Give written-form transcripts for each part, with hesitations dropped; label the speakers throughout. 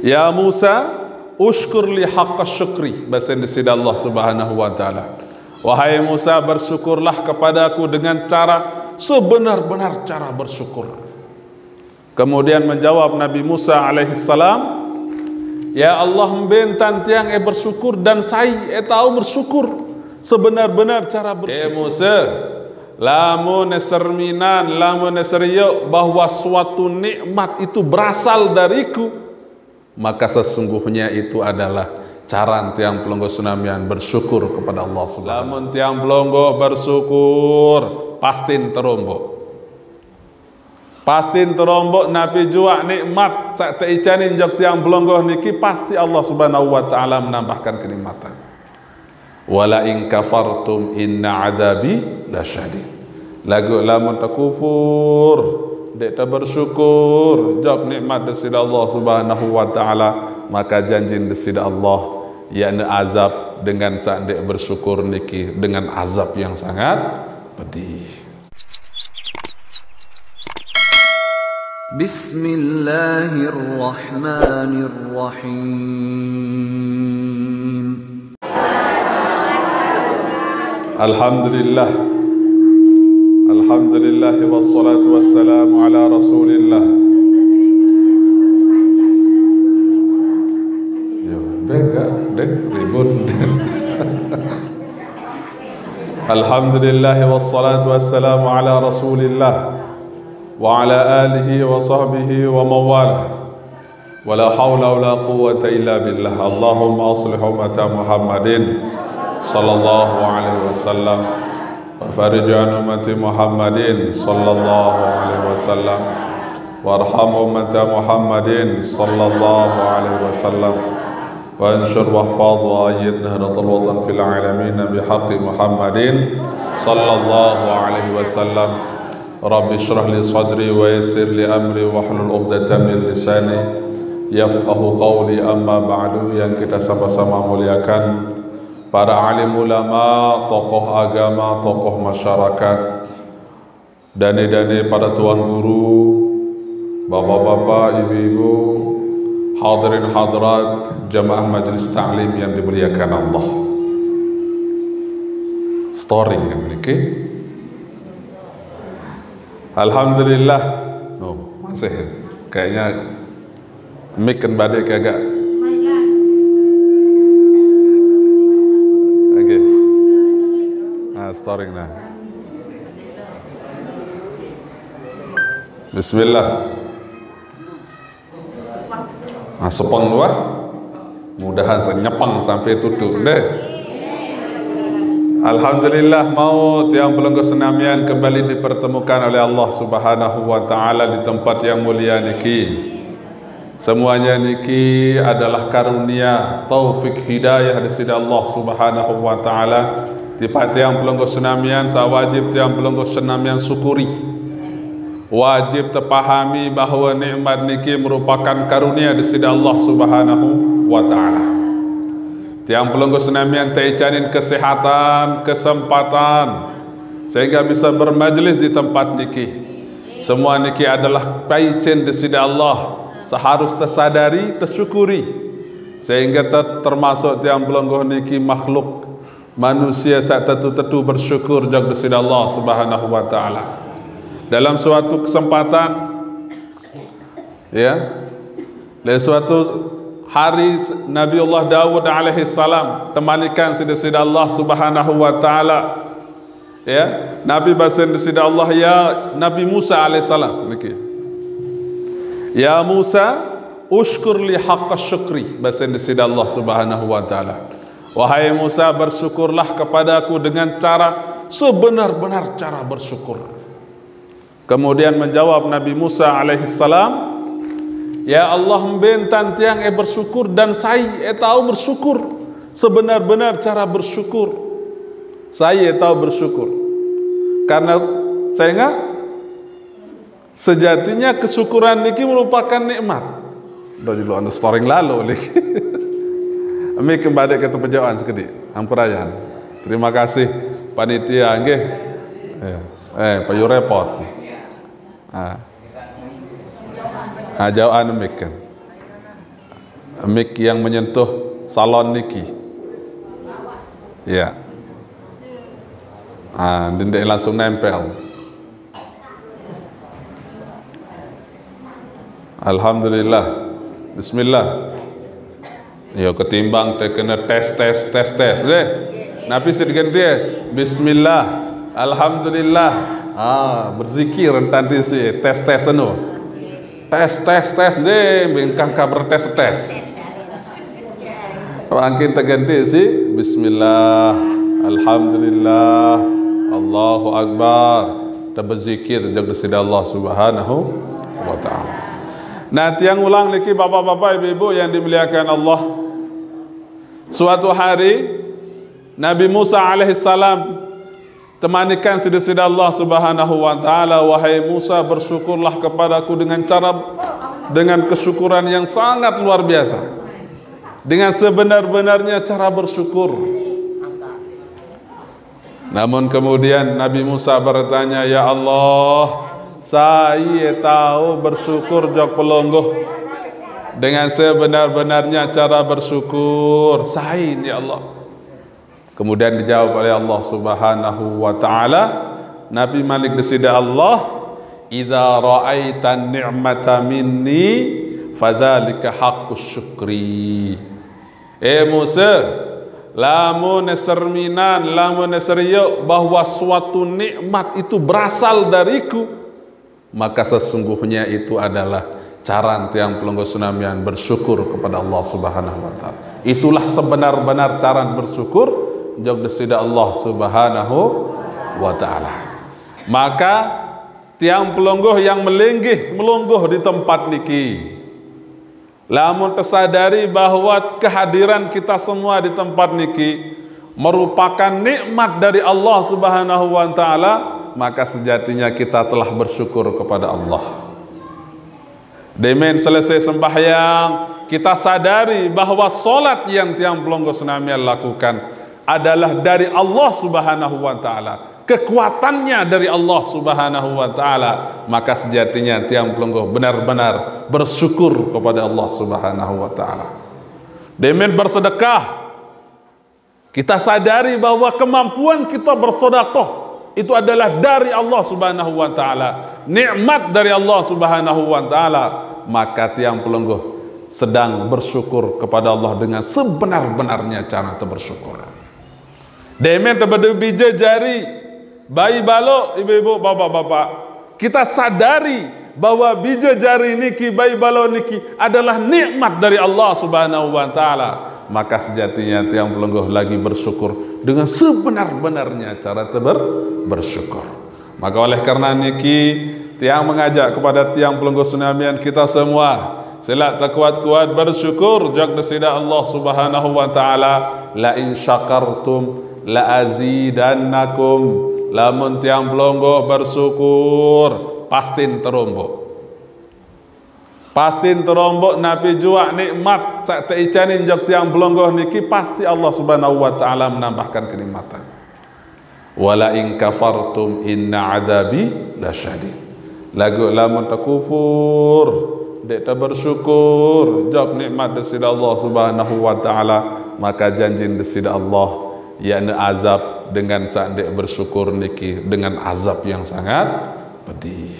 Speaker 1: Ya Musa, ushkur li haqqa syukri. Bahasa Indonesia Allah Subhanahu wa taala. Wahai Musa, bersyukurlah kepadaku dengan cara sebenar-benar cara bersyukur. Kemudian menjawab Nabi Musa alaihissalam, ya Allah mbentan tiang bersyukur dan saya tahu bersyukur sebenar-benar cara bersyukur. Musa, lamun serminan, lamun seriyo bahwa suatu nikmat itu berasal dariku, maka sesungguhnya itu adalah cara tiang pelonggo sunamian bersyukur kepada Allah Subhanahu. Lamun tiang pelonggo bersyukur, pastin terombok. Pastin terombok nabi jua nikmat sak teicanin jok tiang pelonggo niki pasti Allah Subhanahu wa taala menambahkan kenikmatan. Wala in kafartum inna azabi lasyadid. Lagu lamun takufur, dek tak bersyukur jok nikmat desida Allah Subhanahu wa taala, maka janji desida Allah yakni azab dengan saat dek bersyukur niki dengan azab yang sangat pedih. Bismillahirrahmanirrahim. Alhamdulillah. Alhamdulillah wassalatu wassalamu ala Rasulillah. Alhamdulillah wassalatu wassalamu ala Rasulillah wa ala alihi wa sahbihi wa mawala. Wala hawla wala quwwata illa billah. Allahumma aslih ummata Muhammadin sallallahu alaihi wasallam wa farij an ummati Muhammadin sallallahu alaihi wasallam warham ummata Muhammadin sallallahu alaihi wasallam وانشر واحفظ وأيد نهضة الوطن في العالمين بحق محمد صلى الله عليه وسلم. رب اشرح لي صدري ويسر لي أمري واحلل عقدة من لساني يفقه قولي. أما بعد, yang kita sama-sama muliakan para alim ulama, tokoh agama, tokoh masyarakat, dani-dani para tuan guru, bapak-bapak, ibu-ibu, hadirin hadirat jamaah majelis ta'lim yang dimuliakan Allah. Storing kan ini. Alhamdulillah. Masih kayaknya mic kan badai kagak. Oke. Storing nah. Bismillah. Sepeng luah, mudahan nyepeng sampai tutup deh. Alhamdulillah, mau tiang pelenggo senamian kembali dipertemukan oleh Allah Subhanahu wa taala di tempat yang mulia niki. Semuanya niki adalah karunia, taufik, hidayah dari Allah Subhanahu wa taala. Tiap tiang pelenggo senamian sawajib tiang pelenggo senamian syukuri. Wajib terpahami bahawa nikmat niki merupakan karunia dari Allah Subhanahu wa taala. Tiang pelenggo senamian teicanin kesehatan, kesempatan sehingga bisa bermajlis di tempat niki. Semua niki adalah paicen dari Allah, seharus tersadari, tersyukuri sehingga termasuk tiang pelenggo niki makhluk manusia saat tetu bersyukur jag dari Allah Subhanahu wa taala. Dalam suatu kesempatan, ya, dalam suatu hari Nabiullah Daud alaihi salam temanikan sida Allah Subhanahu wa taala, ya, Nabi basen sida Allah ya Nabi Musa alaihi salam niki. Ya Musa, ushkur li haqqa syukri. Basen sida Allah Subhanahu wa taala. Wahai Musa, bersyukurlah kepadaku dengan cara sebenar-benar cara bersyukur. Kemudian menjawab Nabi Musa alaihissalam, ya Allah mbentan tiang bersyukur dan saya tahu bersyukur sebenar-benar cara bersyukur. Saya tahu bersyukur karena saya enggak sejatinya kesyukuran niki merupakan nikmat. Do dulu anu storing lalu niki. Ami kembali ke penjawaan sekedi. Ampurayan. Terima kasih panitia nggih. Payu repot. Jawaan demikian. Mic yang menyentuh salon niki. Ya. Dendek langsung nempel. Alhamdulillah. Bismillah. Ya ketimbang kena tes deh. Nabi sedikit dia. Bismillah. Alhamdulillah. Berzikir tadi si tes anu. Tes deh, bengkang kabar tes. Angkin terganti si Bismillah. Alhamdulillah. Allahu Akbar. Kita berzikir jaga sida Allah Subhanahu wa taala. Nah, tiang ulang niki bapak-bapak, ibu-ibu yang dimuliakan Allah. Suatu hari Nabi Musa alaihissalam temanikan sida Allah Subhanahu wa taala, wahai Musa, bersyukurlah kepadaku dengan kesyukuran yang sangat luar biasa. Dengan sebenar-benarnya cara bersyukur. Namun kemudian Nabi Musa bertanya, ya Allah, saya tahu bersyukur jok pelonggoh dengan sebenar-benarnya cara bersyukur. Saya ya Allah. Kemudian dijawab oleh Allah Subhanahu wa taala, Nabi Malik desida Allah, idza ra'aitan ni'mata minni fadzalika haqqus syukri. Musa, lamun serminan, lamun seriuk bahwa suatu nikmat itu berasal dariku, maka sesungguhnya itu adalah cara tiang pelonggo sunamian bersyukur kepada Allah Subhanahu wa taala. Itulah sebenar-benar cara bersyukur jog desida Allah Subhanahu wa taala. Maka tiang pelonggo yang melungguh di tempat niki, lamun tersadari bahwa kehadiran kita semua di tempat niki merupakan nikmat dari Allah Subhanahu wa taala, maka sejatinya kita telah bersyukur kepada Allah. Demen selesai sembahyang, kita sadari bahwa solat yang tiang pelonggo sunamian lakukan adalah dari Allah Subhanahu wa taala. Kekuatannya dari Allah Subhanahu wa taala, maka sejatinya tiang pelonggo benar-benar bersyukur kepada Allah Subhanahu wa taala. Demen bersedekah, kita sadari bahwa kemampuan kita bersedekah itu adalah dari Allah Subhanahu wa taala, nikmat dari Allah Subhanahu wa taala, maka tiang pelonggo sedang bersyukur kepada Allah dengan sebenar-benarnya cara bersyukur. Demen terbeda bija jari, bayi balok, ibu-ibu, bapak-bapak, kita sadari bahwa bija jari niki, bayi balok niki adalah nikmat dari Allah Subhanahu wa taala, maka sejatinya tiang pelonggo lagi bersyukur dengan sebenar-benarnya cara bersyukur. Maka oleh karena niki tiang mengajak kepada tiang pelonggo sunamian kita semua, sila terkuat-kuat bersyukur jak desida Allah Subhanahu wa taala, la in syakartum la azidannakum. Lamun tiang pelonggo bersyukur pastin terombok napi jua nikmat sak teicanin jak tiang pelonggo niki, pasti Allah Subhanahu wa taala menambahkan kenikmatan. Wala in kafartum inna azabi lasyadid. Lagu lamun takufur dek tak bersyukur jak nikmat desida Allah Subhanahu wa taala, maka janji desida Allah yakni azab dengan saat dek bersyukur niki dengan azab yang sangat pedih.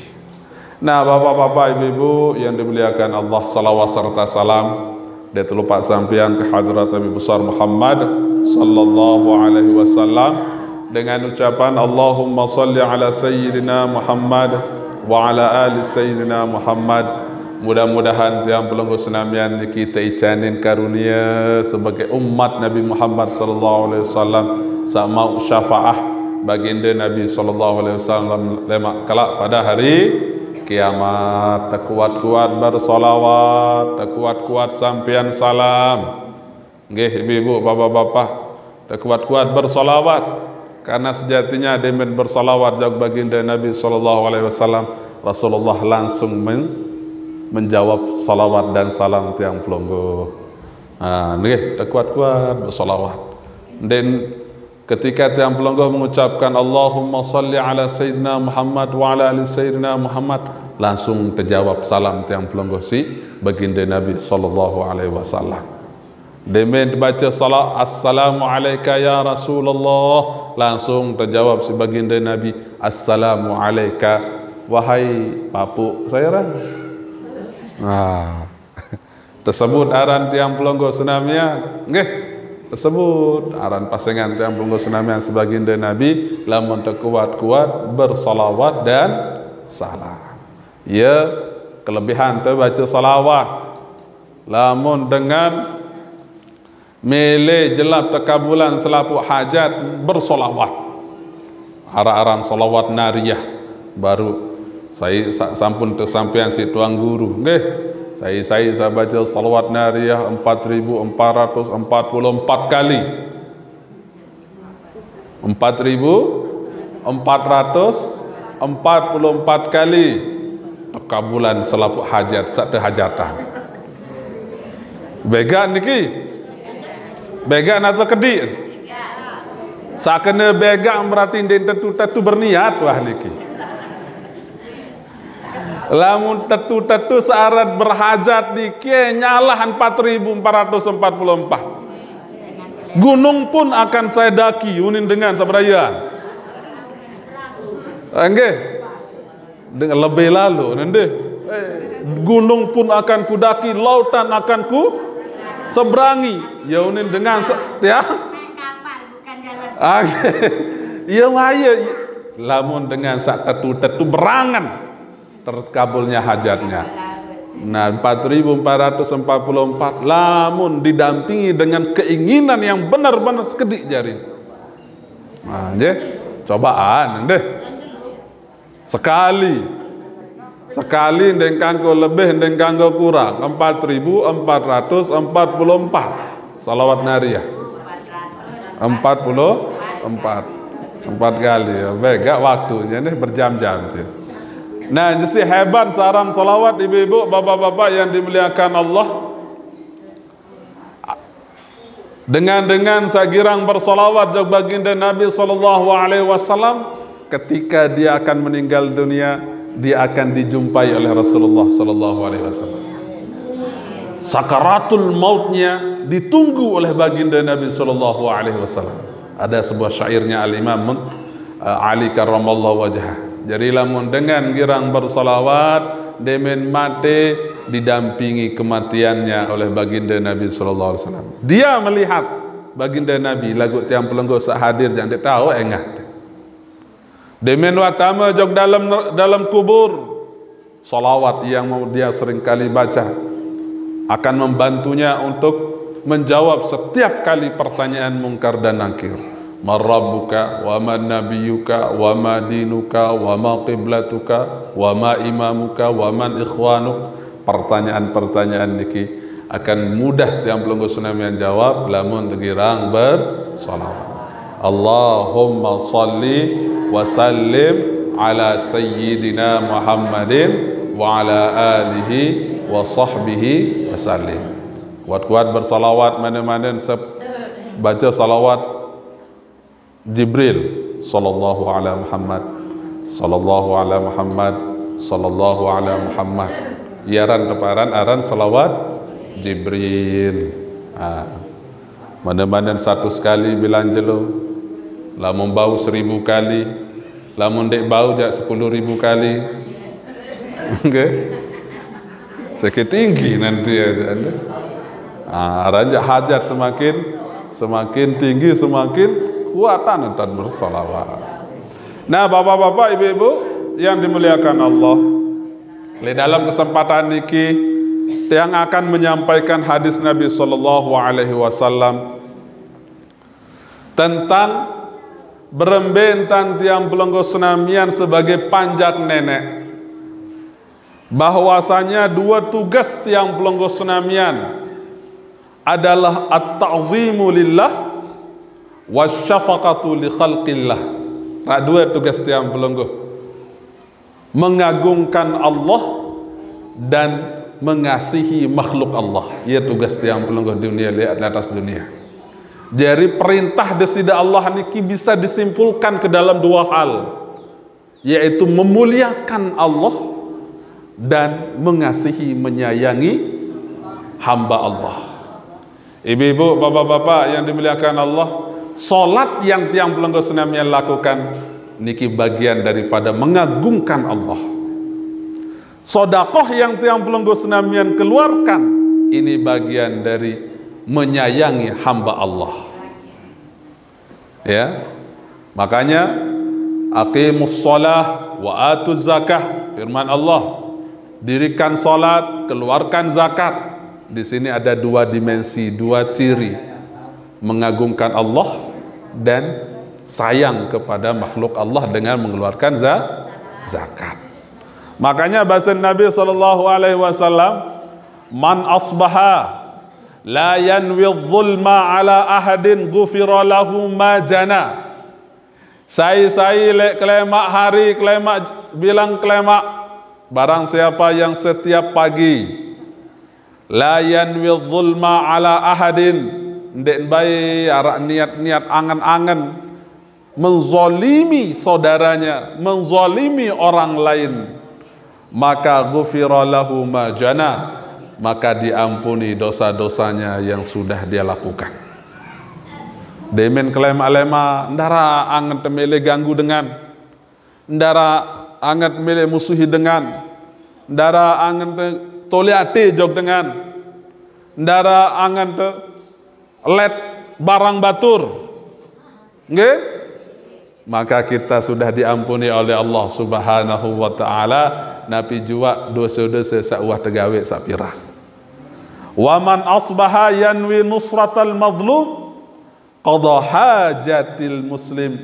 Speaker 1: Nah, bapak-bapak, ibu-ibu yang dimuliakan Allah, salawat serta salam dia terlupa sampian ke hadrat Nabi besar Muhammad sallallahu alaihi wasallam dengan ucapan Allahumma salli ala sayyidina Muhammad wa ala ali sayyidina Muhammad. Mudah-mudahan tiang pelonggo senamian kita icanin karunia sebagai umat Nabi Muhammad sallallahu alaihi wasallam sama syafaah baginda Nabi sallallahu alaihi wasallam lemak kelak pada hari kiamat. Terkuat-kuat bersolawat, terkuat-kuat sampian salam. Nggih ibu-ibu, bapak-bapak, terkuat-kuat bersolawat, karena sejatinya demen bersolawat jak baginda Nabi sallallahu alaihi wasallam, Rasulullah langsung menjawab salawat dan salam tiang pelonggo. Nggih, terkuat-kuat bersolawat. Dan ketika tiang pelonggo mengucapkan Allahumma salli ala sayyidina Muhammad wa ala ali sayyidina Muhammad, langsung terjawab salam tiang pelenggo si baginda Nabi sallallahu alaihi wasallam. Demen baca salat assalamu alayka ya Rasulullah, langsung terjawab si baginda Nabi assalamu alayka wahai papu saya ran. Tersebut aran tiang pelenggo senamian nggih, tersebut aran pasangan tiang pelenggo senamian sebaginda Nabi lamun terkuat-kuat bersalawat dan salam. Ya, kelebihan tu baca salawat lamun dengan mele jelap tekabulan selaput hajat bersolawat aran salawat nariyah baru saya sampun tersampian si tuang guru nggih saya baca salawat nariyah 4444 kali 4444 kali tekabulan selaput hajat satu hajatan began niki began atau kedik sakena began berarti tentu berniat wah niki lamun tentu syarat berhajat niki nyalahan 4444 gunung pun akan saya daki unin dengan sabraya nggih dengan lebih lalu nende gunung pun akan kudaki lautan akan ku seberangi ya unin dengan ya kapal bukan jalan ya ngaya lamun dengan sak tetu berangan terkabulnya hajatnya. Nah 4444 lamun didampingi dengan keinginan yang benar-benar sekedik jari. Nah nggih cobaan deh sekali ndeng kanggo lebih ndeng kanggo kurang 4444 salawat nariyah 44 kali ya baik waktunya nih berjam-jam tuh. Nah jadi hebat saran salawat ibu-ibu bapak-bapak yang dimuliakan Allah dengan sagirang bersalawat jog baginda Nabi sallallahu alaihi wasallam ketika dia akan meninggal dunia dia akan dijumpai oleh Rasulullah sallallahu alaihi wasallam. Sakaratul mautnya ditunggu oleh baginda Nabi sallallahu alaihi wasallam. Ada sebuah syairnya Al-Imam Ali karramallahu wajhah. Jadi lamun dengan girang bersalawat demen mate didampingi kematiannya oleh baginda Nabi sallallahu alaihi wasallam. Dia melihat baginda Nabi lagu tiang pelenggo sak hadir jangan tahu engat. Demen watama jog dalam kubur salawat yang dia sering kali baca akan membantunya untuk menjawab setiap kali pertanyaan mungkar dan nakir. Marrabbuka wa man nabiyuka wa ma dinuka wa ma qiblatuka wa ma imamuka wa man ikhwanuk. Pertanyaan-pertanyaan niki akan mudah tiang pelenggo sunamian jawab lamun tegirang bersalawat. Allahumma salli wa sallim ala sayyidina Muhammadin wa ala alihi wa sahbihi wa sallim. Kuat-kuat bersalawat mana-mana baca salawat Jibril sallallahu ala Muhammad sallallahu ala Muhammad sallallahu ala Muhammad iaran keparan aran salawat Jibril. Mana-mana satu sekali bilang jelo lamun bau 1000 kali lamun dek bau jak 10.000 kali okay. Sakit tinggi nanti ada ranjak hajat semakin tinggi semakin kuatan entar bersalawat. Nah bapak-bapak ibu-ibu yang dimuliakan Allah, di dalam kesempatan niki yang akan menyampaikan hadis Nabi sallallahu alaihi wasallam tentang berembentan tiang pelenggo senamian sebagai panjak nenek, bahwasanya dua tugas tiang pelenggo senamian adalah at-ta'zimu lillah wasyafaqatu li khalqillah. Dua tugas tiang pelenggo, mengagungkan Allah dan mengasihi makhluk Allah. Ia tugas tiang pelenggo dunia di atas dunia. Jadi perintah desida Allah niki bisa disimpulkan ke dalam dua hal, yaitu memuliakan Allah dan mengasihi menyayangi hamba Allah. Ibu-ibu, bapak-bapak yang dimuliakan Allah, solat yang tiang pelenggo senamian lakukan niki bagian daripada mengagungkan Allah. Sodakoh yang tiang pelenggo senamian keluarkan ini bagian dari menyayangi hamba Allah. Ya, makanya aqimus shalah wa atuz zakah, firman Allah, dirikan salat, keluarkan zakat. Di sini ada dua dimensi, dua ciri, mengagungkan Allah dan sayang kepada makhluk Allah dengan mengeluarkan zakat. Makanya bahasa Nabi SAW, man asbaha la yanwi dhulma ala ahadin ghufira lahu ma jana. Sai lek kelemak hari, kelemak bilang kelemak, barang siapa yang setiap pagi la yanwi dhulma ala ahadin, ndek bae arak niat-niat angan-angan menzalimi saudaranya, menzalimi orang lain, maka ghufira lahu ma jana, maka diampuni dosa-dosanya yang sudah dia lakukan. Demen kelema-lema ndara angan temele ganggu dengan, ndara angan temele musuhi dengan, ndara angan toliate jog dengan, ndara angan te let barang batur, nggih, maka kita sudah diampuni oleh Allah Subhanahu wa taala. Nabi jua dosa-dosa sauah tegawe sapira. Wa man asbaha yanwi nusratal mazlum qada hajatil muslim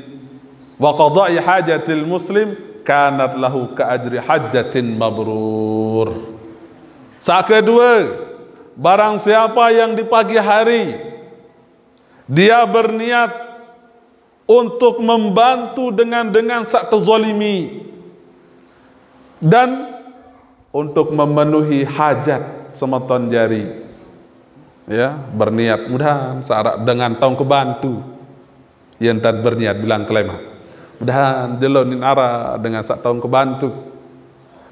Speaker 1: wa qada'i hajatil muslim kanat lahu ka ajri hajjatin mabrur. Saat kedua, barang siapa yang di pagi hari dia berniat untuk membantu dengan sak terzalimi dan untuk memenuhi hajat semeton jari, ya, berniat mudahan sarak dengan tong kebantu yang tad berniat bilang kelema mudahan jelonin ara dengan sak tong kebantu,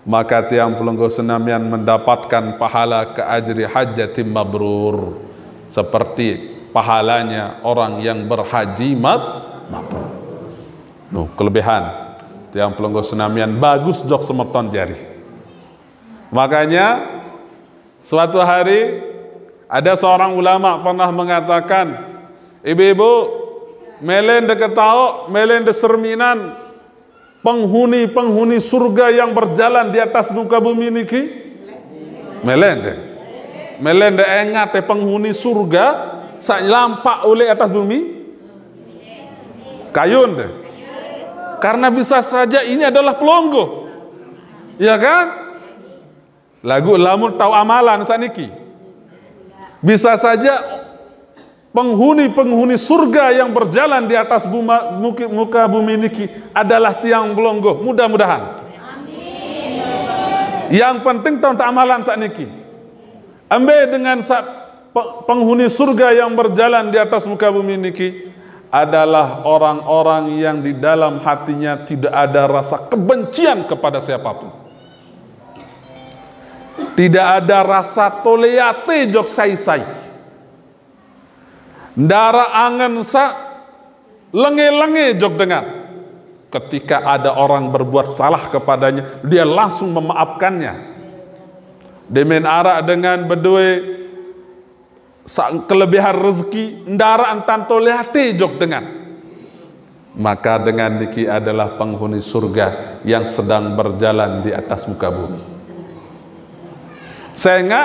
Speaker 1: maka tiang pelenggo senamian mendapatkan pahala ke ajri hajjatim mabrur, seperti pahalanya orang yang berhaji mabrur. Kelebihan tiang pelenggo senamian bagus jok semeton jari. Makanya suatu hari ada seorang ulama pernah mengatakan, ibu-ibu melen de ketau, melen de serminan, penghuni surga yang berjalan di atas muka bumi niki, melen de engat penghuni surga sak lampak oleh atas bumi, kayun deh. Karena bisa saja ini adalah pelonggo, ya kan? Lagu lamun tahu amalan saniki, bisa saja penghuni surga yang berjalan di atas muka bumi niki adalah tiang pelonggo. Mudah-mudahan. Yang penting tahu amalan saniki. Ambil dengan penghuni surga yang berjalan di atas muka bumi niki adalah orang-orang yang di dalam hatinya tidak ada rasa kebencian kepada siapapun. Tidak ada rasa toleate jok sai-sai. Ndara angan sa lenge-lenge jok dengan. Ketika ada orang berbuat salah kepadanya, dia langsung memaafkannya. Demen ara dengan bedue kelebihan rezeki, ndara antan toleate jok dengan. Maka dengan niki adalah penghuni surga yang sedang berjalan di atas muka bumi. Sehingga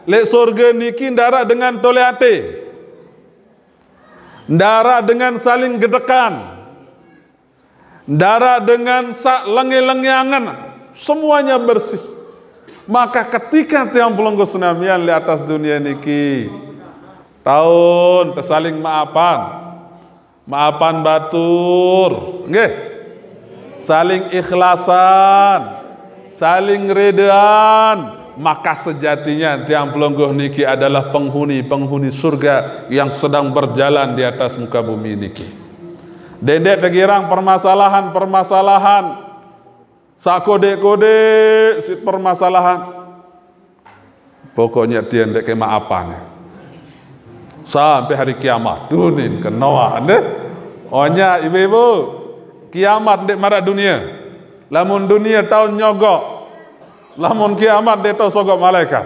Speaker 1: lek surga niki ndara dengan toleate, ndara dengan saling gedekan, ndara dengan sak lenge-lengeangan, semuanya bersih. Maka ketika tiang pelonggo senamian di atas dunia niki tahun tersaling maafan batur, nggih, saling ikhlasan, saling redean, maka sejatinya tiang pelonggo niki adalah penghuni surga yang sedang berjalan di atas muka bumi niki. Dendek tegirang permasalahan Sak kode-kode si permasalahan. Pokoknya dia ndek kemaapan. Sampai hari kiamat. Dunin kenoa deh. Onya ibu-ibu, kiamat ndek marah dunia. Lamun dunia tahun nyogok. Lamun kiamat dia tahu sogok malaikat.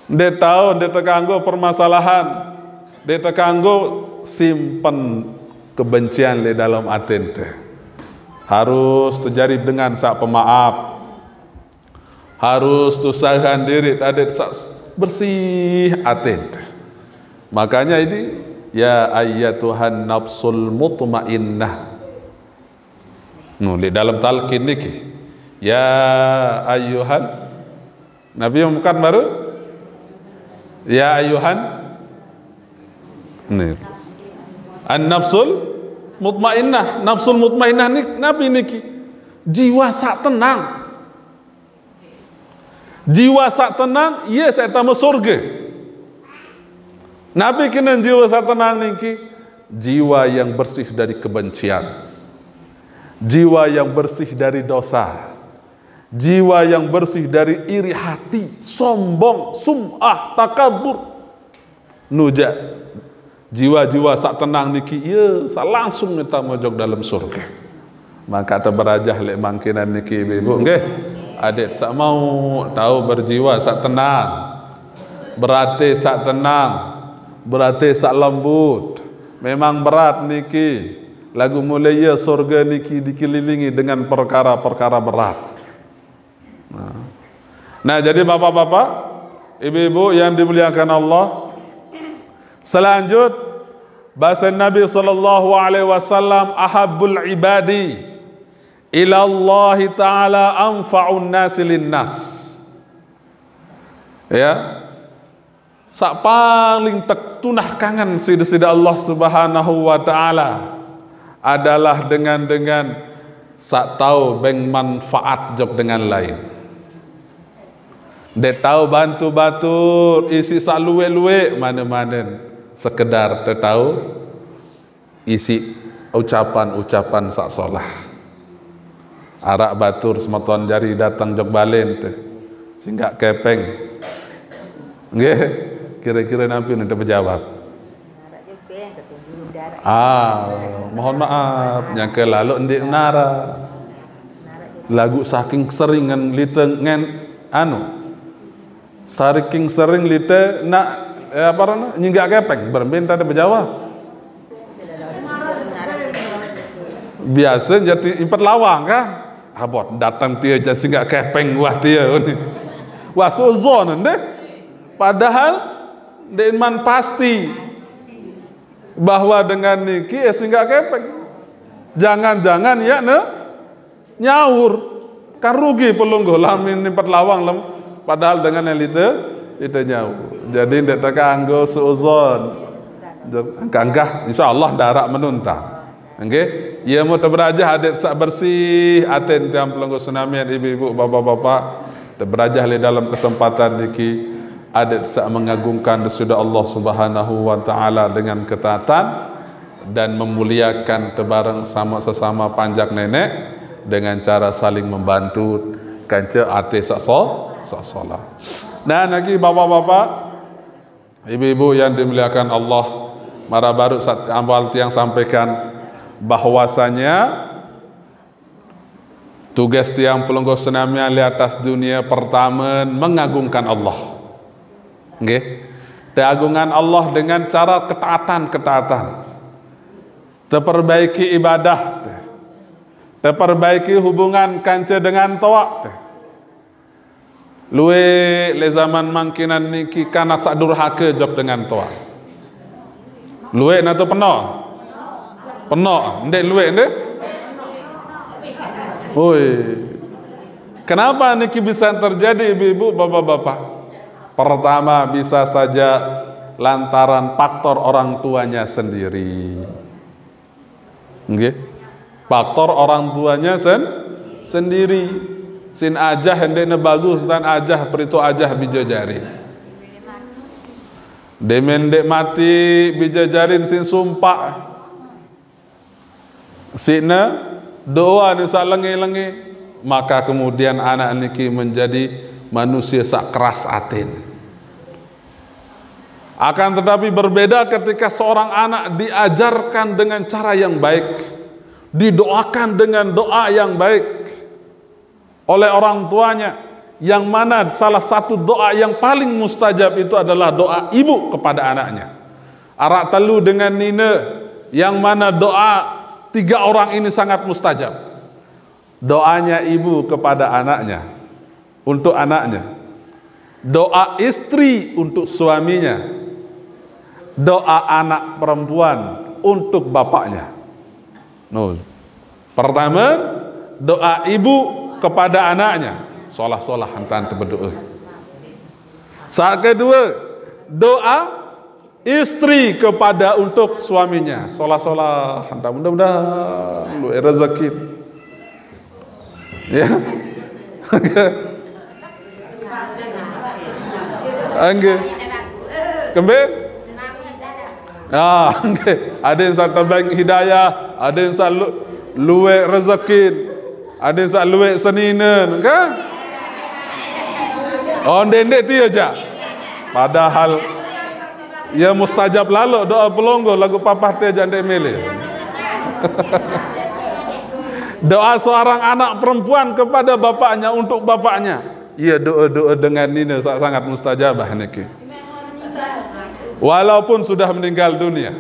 Speaker 1: Dia tahu dia terganggu permasalahan. Dia terganggu simpan kebencian di dalam hati teh. Harus terjadi dengan sak pemaaf. Harus usahakan diri tadi bersih hati. Makanya ini ya ayyatuhan nafsul mutmainnah. Di dalam talqin niki ya ayyuhan Nabi bukan baru ya ayyuhan nih an-nafsul mutmainnah. Nafsul mutmainnah nih Nabi niki jiwa sak tenang. Jiwa sak tenang, iya saya tamu surga. Nabi kena jiwa sak tenang niki, jiwa yang bersih dari kebencian, jiwa yang bersih dari dosa, jiwa yang bersih dari iri hati, sombong, sum'ah, takabur. Nuja, jiwa-jiwa sak tenang niki, iya, sak langsung kita mojok dalam surga. Maka terberajah lek mangkinan niki ibu, nggih. Adik sak mau tahu berjiwa sak tenang, berarti sak tenang, berarti sak lembut. Memang berat niki. Lagu mulia surga niki dikelilingi dengan perkara-perkara berat. Nah, jadi bapak-bapak, ibu-ibu yang dimuliakan Allah, selanjut bahasa Nabi sallallahu alaihi wasallam, ahabbul ibadi ila Allah Ta'ala anfa'un nasi linnas. Ya, sak paling tektunah kangen sida-sida Allah Subhanahu wa Ta'ala adalah dengan sak tahu beng manfaat jok dengan lain. Dia tahu bantu isi sak luwe-luwe mana-mana sekedar dia tahu isi ucapan-ucapan sak solah. Arak batur semeton jari datang jok balen teh sehingga kepeng nggih kira-kira nampi nanti berjawab mohon maaf yang ke lalu ndik nara lagu saking seringan lite ngen saking sering lite nak apa rana nyinggak kepeng berminta ada berjawab biasa jadi impat lawang kan abot datang dia jadi nggak kepeng wah dia ini wah suzon deh padahal deman pasti bahwa dengan niki nggak kepeng jangan-jangan ya nyaur kan rugi pelungguh lamin impat lawang lem padahal dengan elite itu nyaur jadi ndak terganggu suzon kanggah insyaallah darak menuntang. Nggih, ia mau terberajah adik sak bersih aten tiang pelenggu senamian ibu-ibu bapak-bapak terberajah di dalam kesempatan niki adik sak mengagungkan sesudah Allah Subhanahu wa Ta'ala dengan ketaatan dan memuliakan tebareng sama sesama panjak nenek dengan cara saling membantu kanca ate sak solah. Nah lagi bapak-bapak ibu-ibu yang dimuliakan Allah mara baru saat awal tiang sampaikan bahwasanya tugas tiang pelenggu senamnya di atas dunia pertama mengagungkan Allah. Nggih. Keagungan Allah dengan cara ketaatan. Terperbaiki ibadah. Terperbaiki hubungan kanca dengan toa. Luwe le zaman mangkinan niki kanak sak durhaka jok dengan toa. Luwe na tu penuh. Penuh, ndek luwe ndek. Oi. Kenapa niki bisa terjadi ibu-ibu, bapak-bapak? Pertama bisa saja lantaran faktor orang tuanya sendiri. Nggih. Faktor orang tuanya sendiri. Sin ajah hendekna bagus dan ajah peritu ajah bijajari. Demen dek mati bijajarin sin sumpah. Sina doa ni sak lengi-lengi, maka kemudian anak niki menjadi manusia sak keras atin. Akan tetapi berbeda ketika seorang anak diajarkan dengan cara yang baik, didoakan dengan doa yang baik oleh orang tuanya, yang mana salah satu doa yang paling mustajab itu adalah doa ibu kepada anaknya. Arak telu dengan nina, yang mana doa 3 orang ini sangat mustajab. Doanya ibu kepada anaknya, untuk anaknya. Doa istri untuk suaminya. Doa anak perempuan untuk bapaknya. Pertama, doa ibu kepada anaknya. Solah-solah hantar berdoa. Saat kedua, doa istri kepada untuk suaminya. Solah-solah hantar, mudah-mudahan lu rezeki. Ya. Angge. Kembe? Angge. Ada yang sak tabang hidayah, ada yang sak luwe rezeki, ada yang sak luwe seninen, kan? Oh, ndek tu aja. Padahal ya mustajab lalu doa pelonggo lagu papah teh jande mele. Doa seorang anak perempuan kepada bapaknya untuk bapaknya. Ia doa-doa dengan ini sangat mustajabah niki. Walaupun sudah meninggal dunia.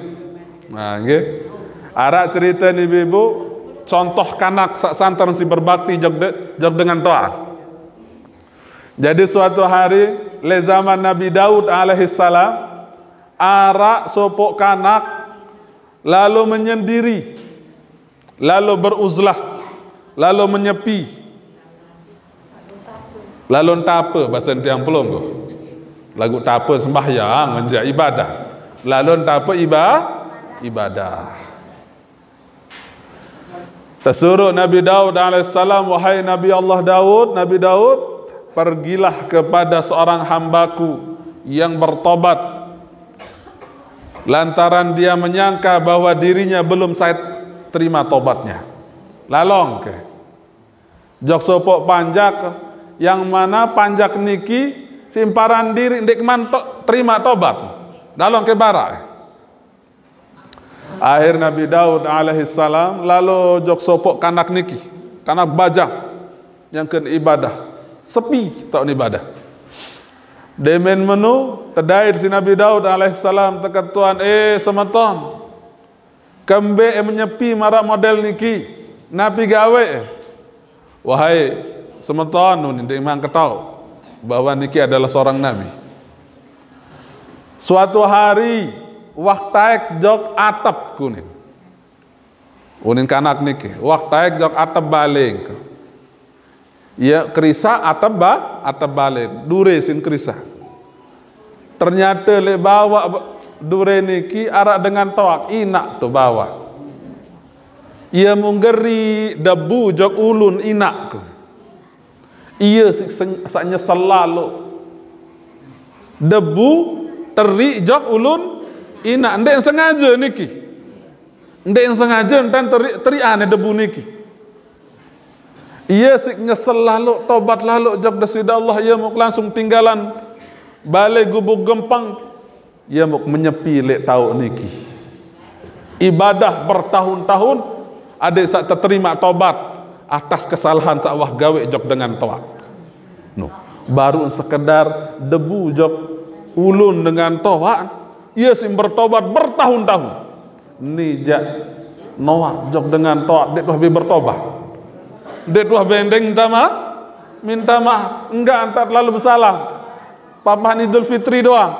Speaker 1: Nah, nggih. Arak cerita ni ibu, contoh kanak sak santan si berbakti jog dengan doa. Jadi suatu hari le zaman Nabi Daud alaihissalam, arak sopok kanak lalu menyendiri, lalu beruzlah, lalu menyepi, lalu tapa bahasa tiang pelonggo, lagu tapa sembahyang menjadi ibadah, lalu tapa ibadah. Tersuruh Nabi Daud alaihissalam, wahai Nabi Allah Daud, Nabi Daud, pergilah kepada seorang hambaku yang bertobat lantaran dia menyangka bahwa dirinya belum saya terima tobatnya. Lalong ke jok sopok panjak, yang mana panjak niki simparan diri ndek mantok terima tobat. Lalong ke barak. Akhir Nabi Daud alaihissalam lalu jok sopok kanak niki, kanak bajang yang ke ibadah sepi tak ibadah. Demen menu terdair si Nabi Daud alaihissalam teketuan semeton kembe menyepi marak model niki nabi gawe. Wahai semeton nun ndek mang ketau bahwa niki adalah seorang nabi. Suatu hari waktaek jok atap kuning unin kanak niki waktaek jok atap baling ya kerisa atap baling dure sin kerisa. Ternyata le bawa dure niki arak dengan toak inak tu bawa. Ia menggeri debu jok ulun inak ku. Ia sak nyesel lalu. Debu teri jok ulun inak. Ndek sengaja niki. Ndek sengaja dan teri ane debu niki. Ia sik nyesel lalu, tobat lalu jok desida Allah, ia mau langsung tinggalan balik gubuk gempang, ia mau menyepi lek tau niki. Ibadah bertahun-tahun, ada sak terima tobat atas kesalahan sak wah gawe jok dengan toat. No, baru sekedar debu jok ulun dengan toat, ia sim bertobat bertahun-tahun. Nijak noak jok dengan toat, dek lebih bertobat. Dek tuah bendeng minta maaf, enggak antar lalu bersalah. Papahan Idul Fitri doang.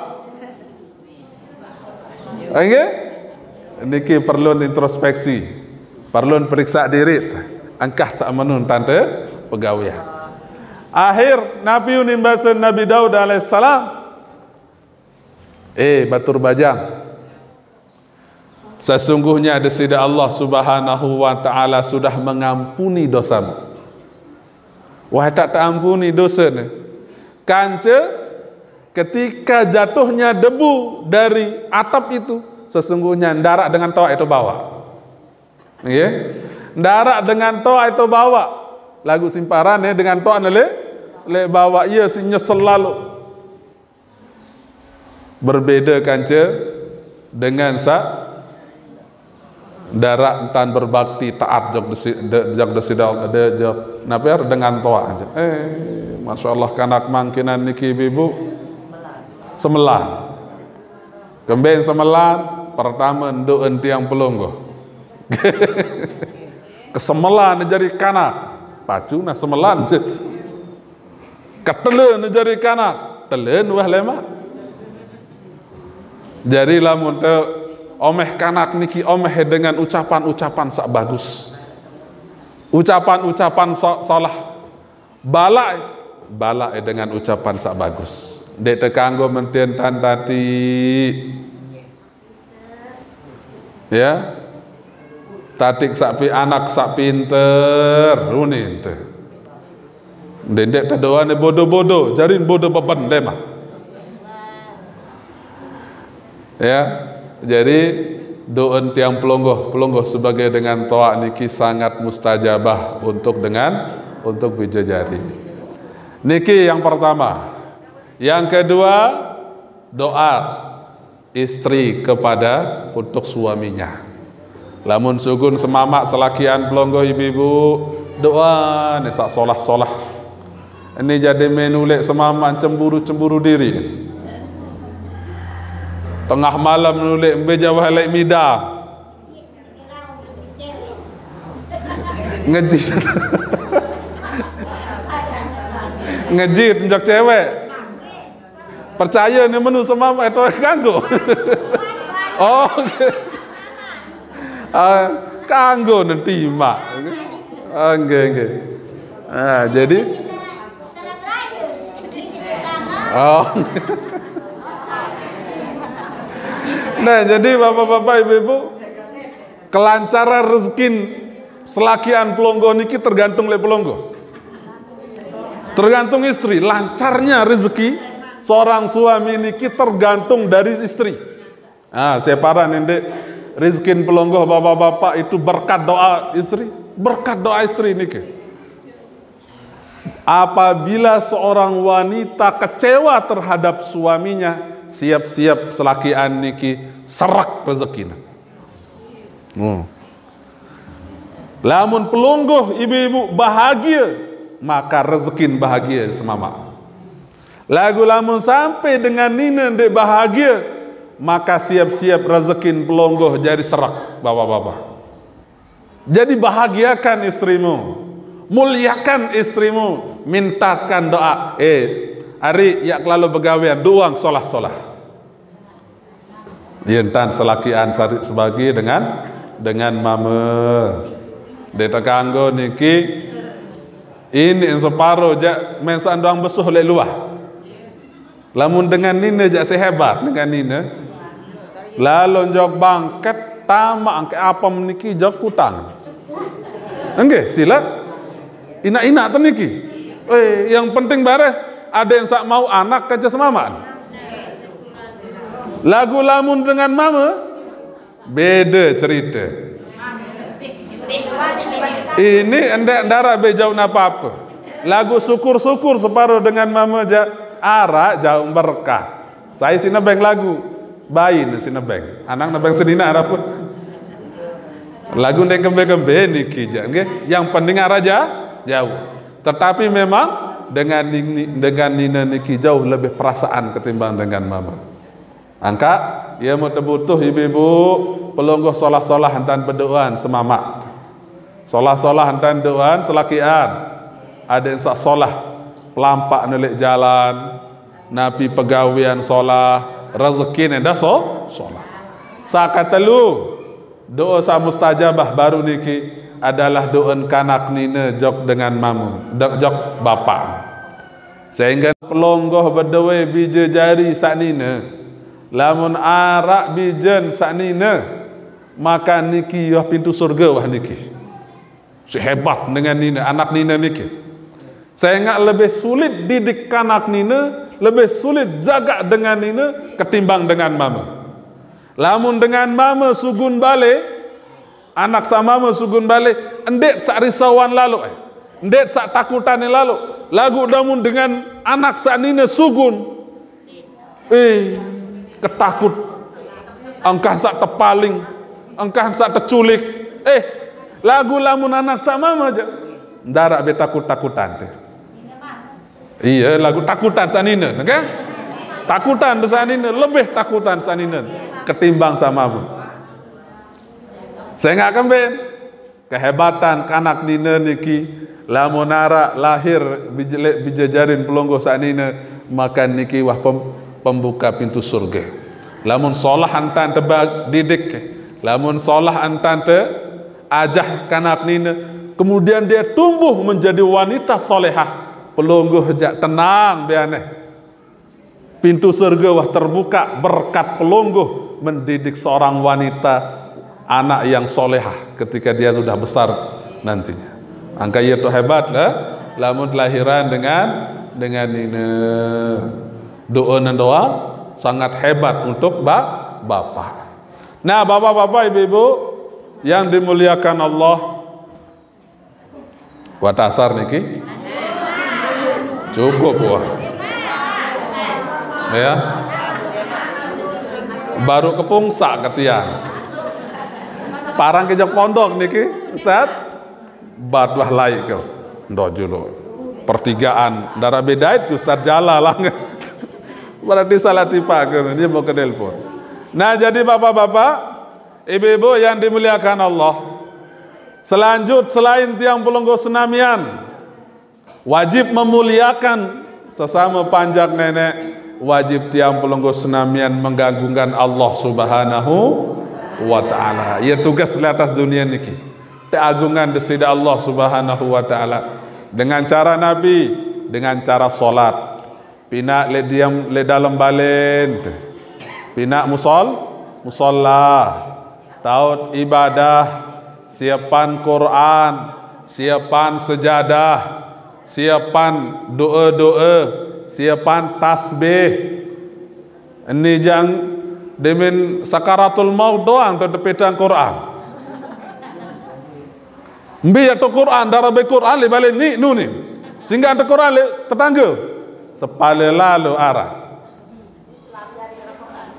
Speaker 1: Oke? Niki perlu introspeksi, perlu periksa diri. Angkah sak menun tante pegawai. Akhir Nabi unimbasan Nabi Daud alaihissalam. Batur bajang. Sesungguhnya desida Allah subhanahu wa ta'ala sudah mengampuni dosamu. Wah tak ampuni dosa ni. Kanca ketika jatuhnya debu dari atap itu, sesungguhnya darat dengan toa itu bawa. Ya. Darat dengan toa itu bawa. Lagu simparan dengan toa le bawa ia si nyesel lalu. Berbeda kanca dengan darat tan berbakti taat jog desidal dengan toa aja. Masyaallah kanak mangkinan niki ibu semelan. Kembeng semelan pertama nduk entiang pelonggo. Kesemelan jadi kanak. Pacu na semelan. Ketelen jadi kanak. Telen wah lemak. Jadi lamun te omeh kanak niki omeh dengan ucapan-ucapan sak bagus. Ucapan-ucapan salah. Balak dengan ucapan sak bagus. Dek tekanggo mentian tadi. Ya. Tatik sak anak sak pinter, runin teh. Dendek tadoane bodoh-bodoh, jarin bodoh beban demah. Ya. Jadi doen tiang pelonggoh sebagai dengan toa niki sangat mustajabah untuk bijajari. Niki yang pertama. Yang kedua, doa istri kepada untuk suaminya. Lamun sugun semamak selakian pelonggoh ibu-ibu, doa nih sak solah. Ini jadi menulek semamak cemburu diri. Tengah malam nulik beja wahalai midang. Ngejit njak cewek. Percaya ni menu semama itu kanggo. Oh. Kanggo nanti mak. Nggih. Jadi oh. Nah, jadi bapak-bapak, ibu-ibu, kelancaran rezeki selakian pelonggo niki tergantung le pelonggo. Tergantung istri, lancarnya rezeki seorang suami niki tergantung dari istri. Separan ndek rezeki pelonggo bapak-bapak itu berkat doa istri niki. Apabila seorang wanita kecewa terhadap suaminya, siap-siap selakian niki serak rezekina. Lamun pelonggoh ibu-ibu bahagia, maka rezekin bahagia semama. Lagu lamun sampai dengan nina ndek bahagia, maka siap-siap rezekin pelonggoh jadi serak, bapak-bapak. Jadi bahagiakan istrimu, muliakan istrimu, mintakan doa. Ari yak lalu begawian doang solah. Yentan selakian sebagai dengan mama. Deta kanggo niki ini separuh jak mensan doang besuh le luah. Lamun dengan nina jak sehebat dengan nina. Lalu jok bangket tamak angke apa meniki jok kutang. Enggak sila. Ina tu niki. Yang penting bare ada yang sak mau anak kaca semamaan. Lagu lamun dengan mama beda cerita. Ini endak darah bejau apa-apa. Lagu syukur separuh dengan mama arak jauh berkah. Saya sinebeng lagu bayi sinebeng. Anak nebeng sedina apa pun. Lagu ndek kembe-kembe niki nggih. Yang penting araja jauh. Tetapi memang dengan nina niki jauh lebih perasaan ketimbang dengan mama. Angka ia mau terbutuh ibu-ibu pelonggoh solah hantan berdoaan semamak. Solah hantan doaan selakian. Ada yang sak solah pelampak nelik jalan, napi pegawian solah, rezeki nenda solah. Sakatelu doa sa mustajabah baru niki adalah doan kanak nina jok dengan mamu, jok bapak. Sehingga pelonggoh berdoa bija jari sak nina, lamun arak bijen sak nina, maka niki yah pintu surga wah niki. Sehebat dengan nina, anak nina niki. Sehingga lebih sulit didik kanak nina, lebih sulit jaga dengan nina ketimbang dengan mama. Lamun dengan mama sugun balik, anak sama sugun balik endet sak risauan lalu endet sak takutan lalu lagu damun dengan anak sanine sugun ketakut engkah sak tepaling engkah sak teculik lagu lamun anak sama aja ndarak be takut-takutan teh iya lagu takutan sanine kan takutan sanine lebih takutan sanine ketimbang sama bu saya nggak kemben kehebatan kanak nina niki lamun arak lahir bijajarin pelonggo sanine maka niki wah pembuka pintu surga lamun solah antan tebak didik lamun solah antan te ajah kanak nina kemudian dia tumbuh menjadi wanita solehah pelonggo hejak tenang bianeh pintu surga wah terbuka berkat pelonggo mendidik seorang wanita anak yang solehah ketika dia sudah besar nantinya. Angka itu hebat lah. Lamun lahiran dengan ini doa sangat hebat untuk bapak. Nah, bapak-bapak, ibu-ibu yang dimuliakan Allah. Buat asar niki. Cukup wah. Ya. Baru kepungsak ketian. Parang kejak pondok niki Ustaz badwah lai ke ndojulu pertigaan darah bedait ke Ustaz Jalal berarti salah tipakeun dia mau ke telepon. Nah jadi bapak-bapak ibu-ibu yang dimuliakan Allah selain tiang pelonggo senamian wajib memuliakan sesama panjang nenek wajib tiang pelonggo senamian menggagungkan Allah Subhanahu wa ta'ala. Ya tugas di atas dunia niki. Keagungan desida Allah Subhanahu wa ta'ala dengan cara Nabi, dengan cara salat. Pina le diam le dalam balen. Pina musalla. Taut ibadah, siapan Quran, siapan sejadah, siapan doa-doa, siapan tasbih. Ini jangan demin sakaratul maut doang terdepetan Quran. Mbi atau Quran darabe Quran le balik ni nuni. Sehingga ada Quran le tetangga. Sepale lalu arah.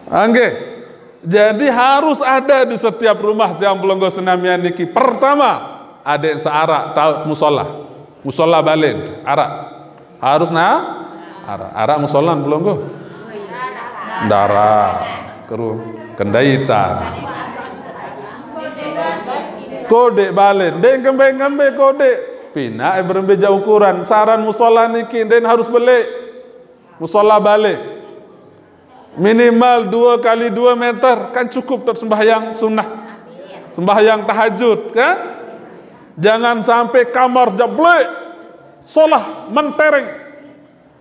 Speaker 1: Angge. Jadi harus ada di setiap rumah tiang pelonggo senamian niki. Pertama, ada yang searak tahu musola. Musola balen, arak. Harus arak musola pelonggo. Darah. Kendaitan kode balen den kembe kode pina berbeja ukuran saran musola niki den harus beli musola balik minimal 2 kali 2 meter kan cukup untuk sembahyang sunnah sembahyang tahajud kan jangan sampai kamar jeblek solah mentereng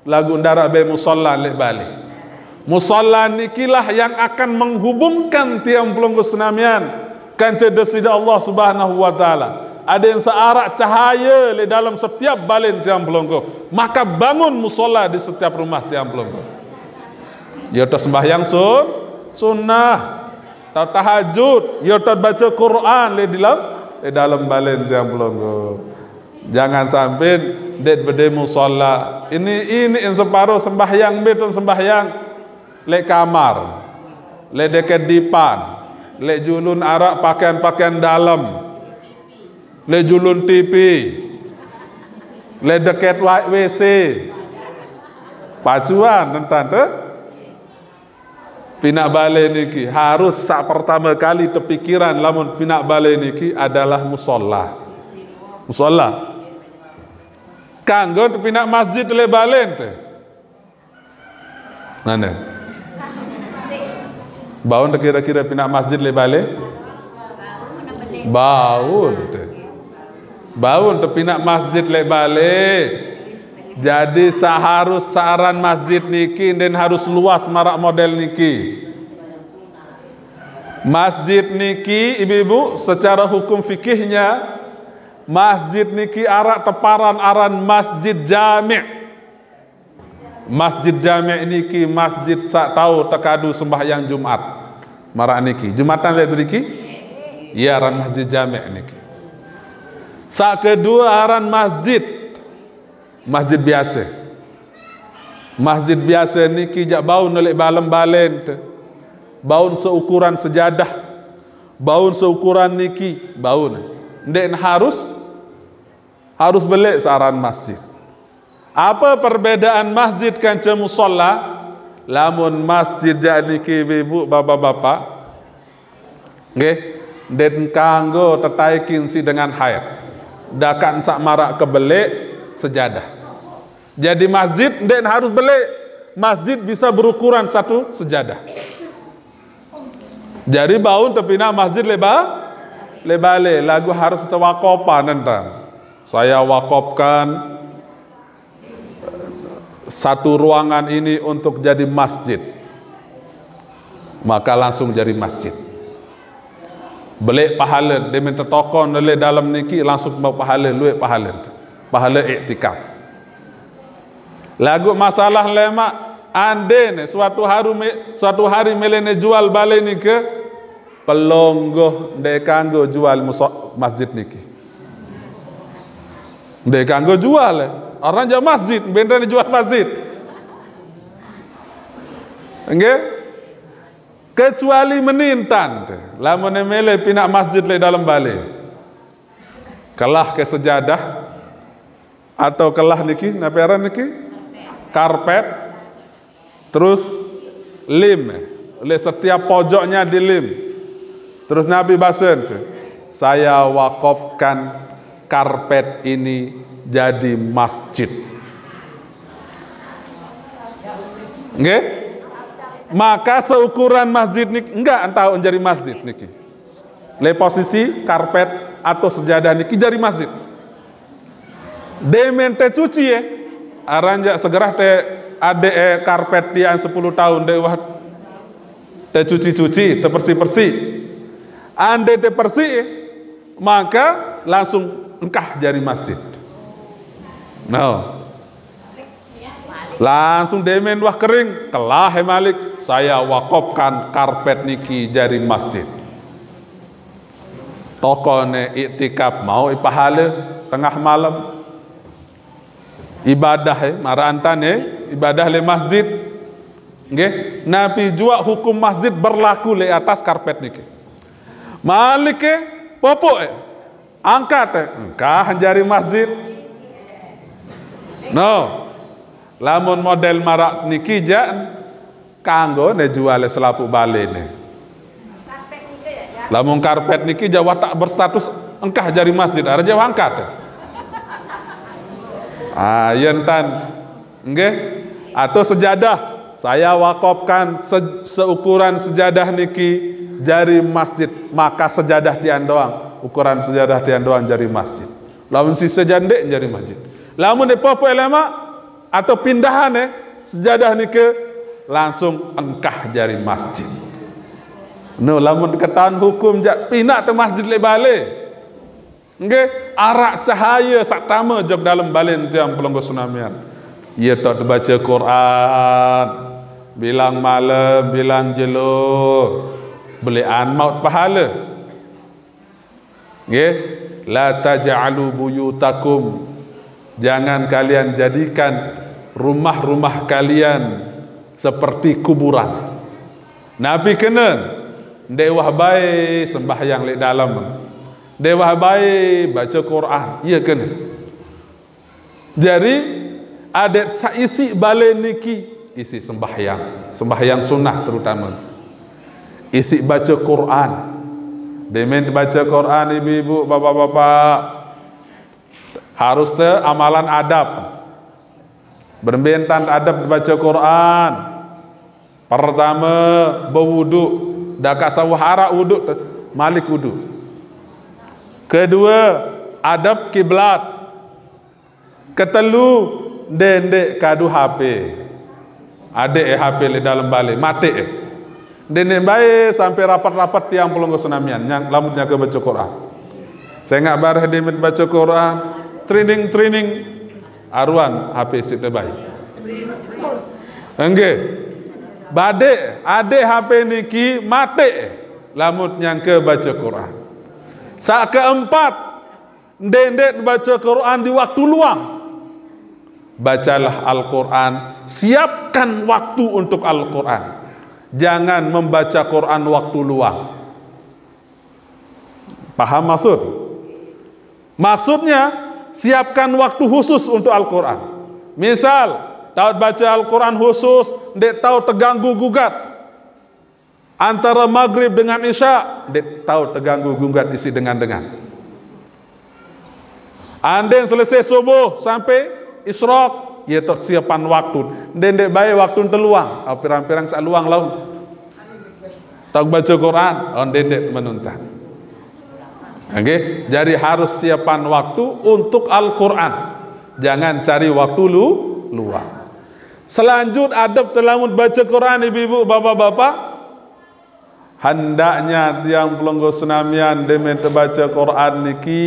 Speaker 1: lagu ndara be musola lek balik musalla nikilah yang akan menghubungkan tiang pelonggo senamian kan cedesida Allah Subhanahu wa taala. Ada yang searak cahaya di dalam setiap balen tiang pelonggo. Maka bangun musalla di setiap rumah tiang pelonggo. Ya ta sembahyang sunnah, ta tahajud, ya ta baca Quran di dalam balen tiang pelonggo. Jangan sampai det bede musalla. Ini yang separuh sembahyang betul sembahyang le kamar, le deket dipan, le julun arak pakaian-pakaian dalam, le julun TV, le deket WC, pacuan tante, pinak bale niki harus sak pertama kali terpikiran lamun pinak bale niki adalah musola, kanggo pinak masjid le balen te, mana? Baun kira-kira pinak masjid le bale baun pinak masjid le bale jadi seharus saran masjid niki dan harus luas marak model niki masjid niki ibu-ibu secara hukum fikihnya masjid niki arak teparan aran masjid jami' Masjid Jami' niki masjid sak tahu tekadu sembahyang Jumat. Marak niki. Jumatan lihat niki? Ya aran masjid jami' niki. Sak kedua aran masjid biasa. Masjid biasa niki jak baun oleh balen te. Baun seukuran sejadah. Baun seukuran niki, baun. Ndek harus belik saran masjid. Apa perbedaan masjid kanca musalla? Lamun masjid jak niki ibu bapak-bapak, nggih, den kanggo tetaikin si dengan haid. Dakan sak marak kebelik sejadah. Jadi masjid den harus belik. Masjid bisa berukuran satu sejadah. Jadi baun tepina masjid lebale lagu harus tawakopan nentang. Saya wakopkan satu ruangan ini untuk jadi masjid, maka langsung jadi masjid. Belik pahala demen tetokon oleh dalam niki langsung mau pahala luwih pahala iktikaf. Lagu masalah lemak ande ne suatu hari melene jual balik ni ke pelonggoh ndek kanggo jual masjid niki. Ndek kanggo jual orang jual masjid, benda jual masjid. Nggih? Kecuali menintan. Lamun mele pinak masjid le dalam balik. Kelah ke sejadah atau kelah niki, napa aran niki? Karpet. Terus lim. Oleh setiap pojoknya dilim. Terus Nabi basen tu. Saya wakopkan karpet ini jadi masjid. Nggih? Maka seukuran masjid niki enggak entah jadi masjid niki. Le posisi karpet atau sejadah niki jadi masjid. Demen te cuci ya. Aranja segera te ade karpet tian 10 tahun de wah te cuci-cuci, te bersih-bersih. Ande te bersih maka langsung engkah jadi masjid. No. Langsung demen wah kering, kelah Malik, saya wakopkan karpet niki jadi masjid. Tokone iktikaf mau pahala tengah malam. Ibadah marantan ibadah le masjid. Nggih, Nabi jua hukum masjid berlaku le atas karpet niki. Malik popok angkat engkah jadi masjid. No. Lamun model marak niki jan kanggo ne jual selapu bale ne. Lamun karpet niki jawa tak berstatus engkah jari masjid, ada jawa angkat. Yen tan nggih atau sejadah saya wakopkan seukuran sejadah niki jari masjid, maka sejadah tian doang, ukuran sejadah tian doang jari masjid. Lamun si sejandek jari masjid. Lamun de popo elema atau pindahan sejadah ni ke langsung engkah jari masjid. No, lamun ketahuan hukum jak pinak te masjid le bale. Nggih, arak cahaya sak tama jog dalam balen tiang pelonggo sunamian. Ia tak baca Quran, bilang malam, bilang jelo, belian maut pahala. Nggih, la taj'alu buyutakum, jangan kalian jadikan rumah-rumah kalian seperti kuburan. Nabi kena ndek wah bae sembahyang lek dalam. Ndek wah bae baca Quran. Iya kena. Jadi adat saisi bale niki isi sembahyang sunnah terutama. Isi baca Quran. Demen baca Quran ibu-ibu, bapak-bapak. Harus te amalan adab. Berbentan adab baca Quran. Pertama berwudu, dak sawahara wudu malik wudu. Kedua adab kiblat. Ketelu dendek kadu HP. Adek HP le dalam balik mati dendek bae sampai rapat-rapat tiang pelonggo senamian yang lamutnya ke baca Quran. Saya ngak bareh demen baca Quran. Training aruan HP sit baik. Enggak. Bade ade HP niki mate lamut yang ke baca Quran. Saat keempat, ndek baca Quran di waktu luang. Bacalah Al-Quran, siapkan waktu untuk Al-Quran. Jangan membaca Quran waktu luang. Paham maksud? Maksudnya, siapkan waktu khusus untuk Al-Quran. Misal, tahu baca Al-Quran khusus, ndek tahu terganggu gugat. Antara maghrib dengan isya, ndek tahu terganggu gugat isi dengan. Andai selesai subuh sampai Isyraq, ya siapan waktu. Ndek baik waktu terluang, pirang-pirang sak luang laun. Tak baca Quran, ndek menuntan. Okey, jadi harus siapan waktu untuk Al-Quran. Jangan cari waktu luang. Selanjut adab telamun baca Quran, ibu-ibu, bapak-bapak. Hendaknya tiang pelonggo senamian demen terbaca Quran niki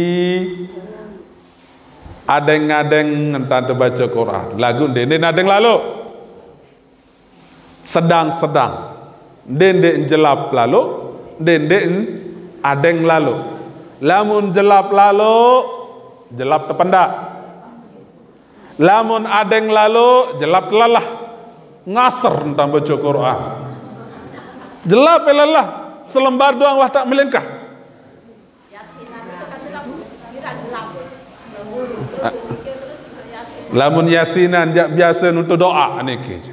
Speaker 1: adeng-adeng entar terbaca Quran. Lagu dendek adeng lalu. Sedang-sedang. Dendek jelap lalu, dendek adeng lalu. Lamun jelap lalu, jelap terpendak. Lamun adeng lalu, jelap telalah. Ngasar entar baca Quran. Jelap lelah, selembar doang wah tak melengkah. Lamun yasinan biasa untuk doa niki.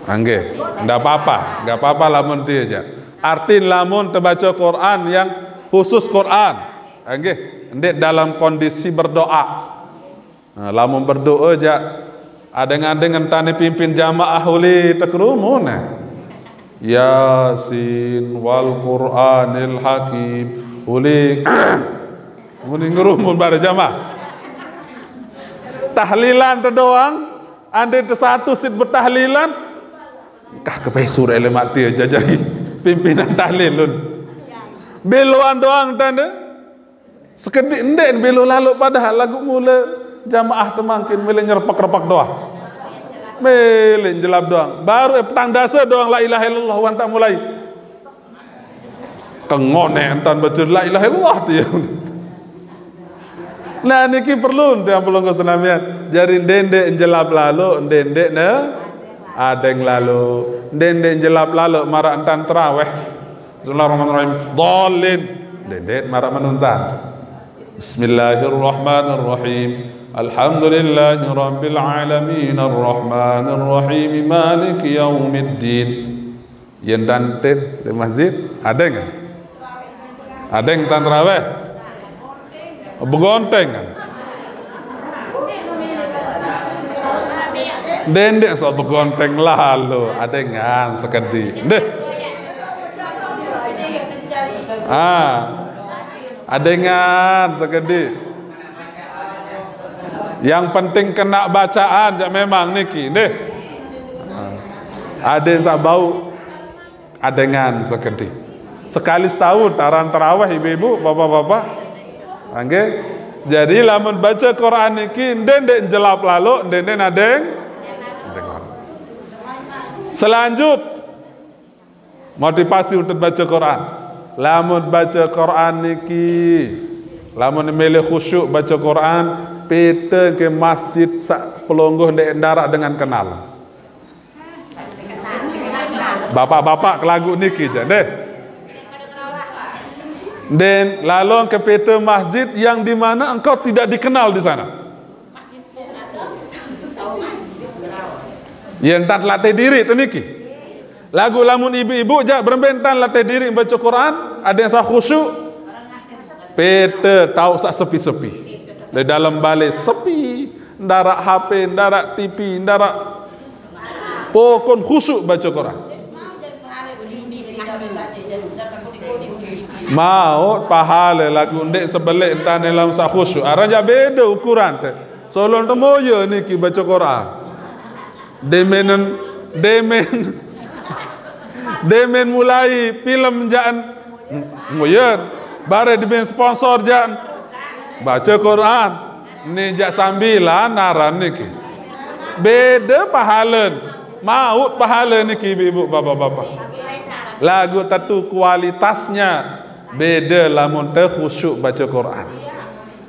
Speaker 1: Angge, ndak apa-apa lamun dia aja. Arti lamun terbaca Quran yang khusus Quran. Angge, ndek dalam kondisi berdoa. Nah, lamun berdoa aja adeng-adeng entane pimpin jamaah uli tekrumun. Yasin wal Qur'anil Hakim uli muni ngurumun bar jamaah. Tahlilan terdoang, andai tersatu sit bertahlilan, kah kepaisur elemati aja jadi pimpinan tahlilun. Beluan doang tanda, sekedik ndek belu lalu padahal lagu mula jamaah temangkin mele nyerpak-repak doang. Mele jelap doang. Baru petang dasa doang la ilaha illallah wan tak mulai. Kengone entan baca la ilaha illallah dia. Nah niki perlu dia pelonggo senamian. Jari dendek jelap lalu, dendek ne adeng lalu, dendek jelap lalu marak entan terawih. Bismillahirrahmanirrahim. Dhalin, dendek marak menuntan. Bismillahirrahmanirrahim. Alhamdulillahi rabbil alamin arrahmanir rahim maliki yaumiddin. Yen tantet di masjid adeng. Adeng tan terawih. Begonteng kan? Dendek so begonteng lalu adengan sekedi. Deh. Adengan sekedi. Yang penting kena bacaan ya memang niki. Deh. Aden sak bau adengan sekedi. Sekali setahun taran tarawih ibu-ibu, bapak-bapak. Angge, jadi lamun baca Quran niki ndek jelap lalu, ndek adeng. Selanjut motivasi untuk baca Quran. Lamun baca Quran niki, lamun milih khusyuk baca Quran, pete ke masjid sak pelonggoh ndek darak dengan kenal. Bapak-bapak kelagu niki je deh. Dan lalu ke peta masjid yang di mana engkau tidak dikenal di sana. Yang tak latih diri tu niki. Lagu lamun ibu-ibu jak berbentan latih diri baca Quran, ada yang sah khusyuk. Peta tahu sak sepi-sepi. Di dalam balik sepi, ndarak HP, ndarak TV, ndarak pokon khusyuk baca Quran. Mau pahala lagu ndek sebelik entane lam sak khusyuk. Araja beda ukuran teh. Solon temoyo niki baca Quran. Demen mulai film jaan ngoyen bare diben sponsor jaan baca Quran. Ni jak sambilan naran niki. Beda pahala. Maut pahala niki ibu-ibu bapak-bapak. Lagu tentu kualitasnya Beda lamun teu khusyuk baca Quran.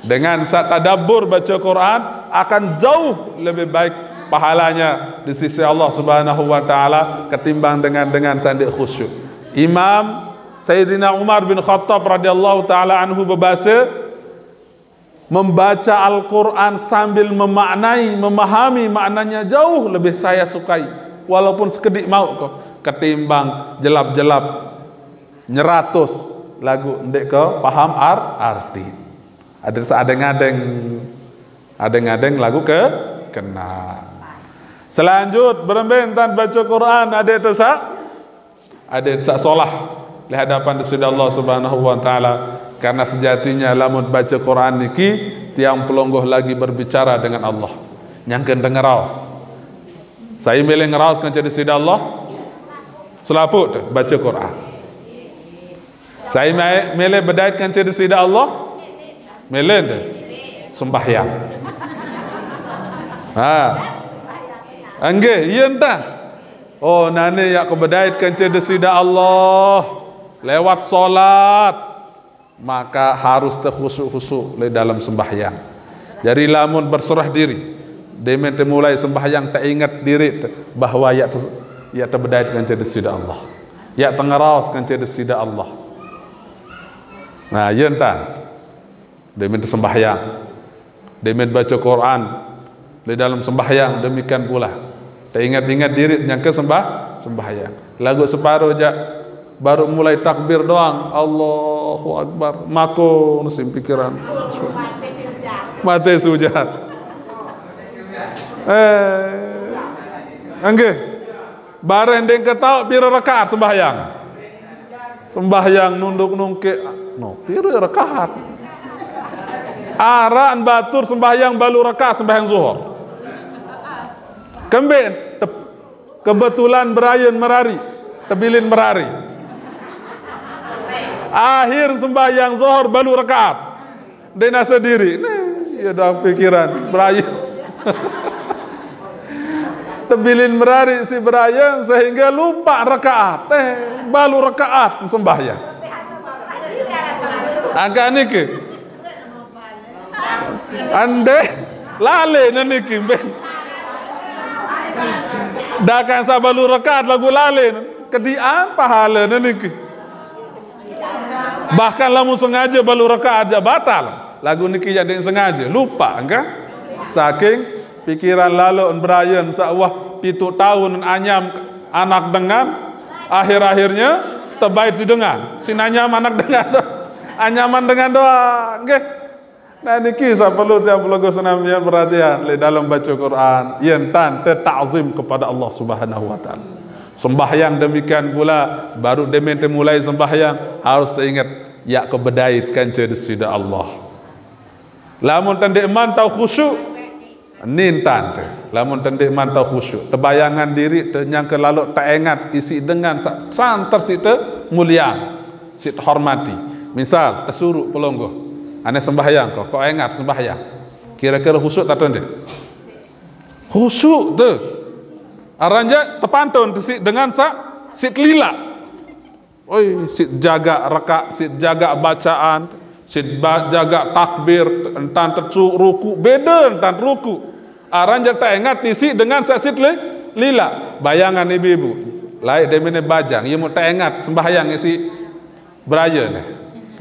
Speaker 1: Dengan sak tadabbur baca Quran akan jauh lebih baik pahalanya di sisi Allah Subhanahu wa taala ketimbang dengan sandik khusyuk. Imam Sayyidina Umar bin Khattab radhiyallahu taala anhu berbahasa, membaca Al-Quran sambil memaknai, memahami maknanya jauh lebih saya sukai, walaupun sekedik mau kok, ketimbang jelap-jelap nyeratus lagu ndek ke paham arti. Ada adeng lagu ke kena. Selanjut berembentan baca Quran ada solah di hadapan Allah Subhanahu wa taala, karena sejatinya lamun baca Quran niki tiang pelonggoh lagi berbicara dengan Allah. Nyangkeun teu ngaraos. Saya milih ngaraos kan jadi sida Allah. Selaput baca Quran. Saya milih bedait kan jadi sida Allah. Milih teu sembahyang. Angge, iya entah. Oh, nane ya kebedait kan jadi sida Allah. Lewat solat, maka harus terkhusyuk-khusyuk di dalam sembahyang. Jadi lamun berserah diri, demen mulai sembahyang tak ingat diri bahwa ya terbedait kan jadi sida Allah, ya tengaraos kan jadi sida Allah. Nah, ya entah demen sembahyang, demen baca Quran di dalam sembahyang, demikian pula tak ingat diri yang ke sembahyang. Lagu separuh aja baru mulai takbir doang, Allahu Akbar, mako nusim pikiran mati sujud. Angge bareng deng ketau pira rakaat sembahyang nunduk nungke pira rakaat araan batur sembahyang balu rakaat sembahyang zuhur kemben kebetulan berayeun merari tebilin merari akhir sembahyang zuhur balu rakaat dena sendiri ya dalam pikiran berayeun tebilin merari si berayeun sehingga lupa rakaat balu rakaat sembahyang agak niki ande lale niki ben dakan sabalu rakaat lagu lale kedian pahala niki. Bahkan lamun sengaja balu rakaat aja batal. Lagu niki jadi sengaja lupa enggak? Saking pikiran lalu berayeun sawah 7 tahun anyam anak dengan akhir-akhirnya terbaik si dengan sinanyam anak dengan anyaman dengan doa nggih. Nah niki perlu tiap pelonggo senamian perhatian di dalam baca Quran yen tan ta'zim kepada Allah Subhanahu wa taala. Sembahyang demikian pula, baru demen mulai sembahyang harus teringat ya kebedait kan jadi sida Allah. Lamun tandek mantau khusyuk nintan teh. Lamun tandek mantau khusyuk, terbayangan diri ternyangka lalu tak ingat isi dengan santer si mulia, si hormati. Misal tersuruh pelonggo, aneh sembahyang kok ingat sembahyang. Kira-kira khusyuk tak tandek? Khusyuk tuh. Aranja tepantun dengan sit lila. Oi, sit jaga raka, sit jaga bacaan, sit jaga takbir, entan ruku, beda entan ruku. Aranja tak ingat isi dengan sit lila. Bayangan ibu-ibu, laik demene bajang, ia mau tak ingat sembahyang isi beraya nih.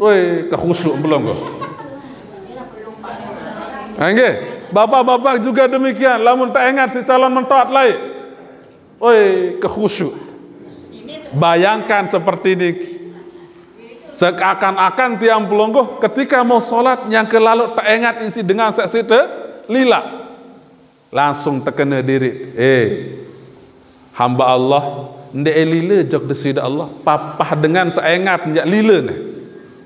Speaker 1: Oi, kekhusyuk belum kok. Angge, bapak-bapak juga demikian. Lamun tak ingat si calon mentoat lain. Oi, kekhusyuk. Bayangkan seperti ini. Seakan-akan tiang pelonggoh ketika mau sholat yang kelalu tak ingat isi dengan saksi lila. Langsung terkena diri. Hamba Allah ndek lila jok desida Allah. Papah dengan seingat njak lila nih.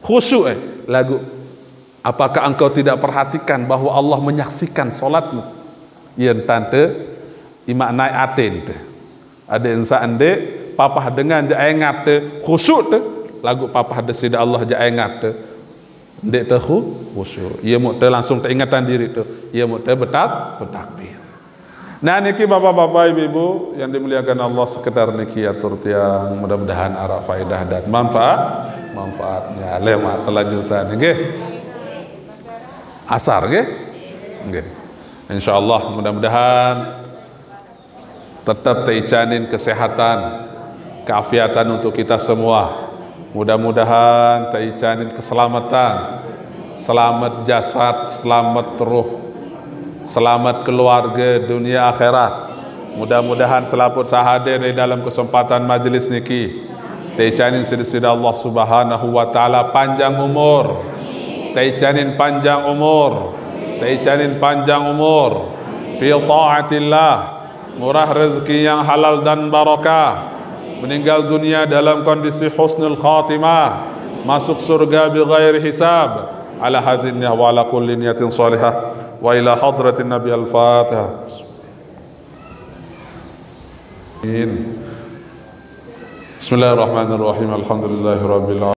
Speaker 1: Khusyuk lagu. Apakah engkau tidak perhatikan bahwa Allah menyaksikan sholatmu? Yen tante imak naik aten teh. Ada insan ande papah dengan ja ingat te khusyuk te lagu papah desida Allah ja ingat te ndek te khusyuk ia mu te langsung teringatan diri tu ia mu te bertakbir. Nah niki bapak-bapak ibu-ibu yang dimuliakan Allah, sekedar niki atur tiang mudah-mudahan arah faedah dan manfaat. manfaatnya. Lewat lanjutan nggih. Asar nggih. Nggih. Insyaallah mudah-mudahan tetap teicanin kesehatan, keafiatan untuk kita semua. Mudah-mudahan teicanin keselamatan, selamat jasad, selamat ruh, selamat keluarga dunia akhirat. Mudah-mudahan selaput sahadir di dalam kesempatan majlis niki teicanin sedesida Allah Subhanahu wa taala panjang umur, teicanin panjang umur, teicanin panjang umur fi taatillah, murah rezeki yang halal dan barakah, meninggal dunia dalam kondisi husnul khatimah, masuk surga bighairi hisab, ala hadhihi wa ala kulli niyatin salihah wa ila hadratin nabi al-fatihah. Bismillahirrahmanirrahim. Alhamdulillahirabbil alamin.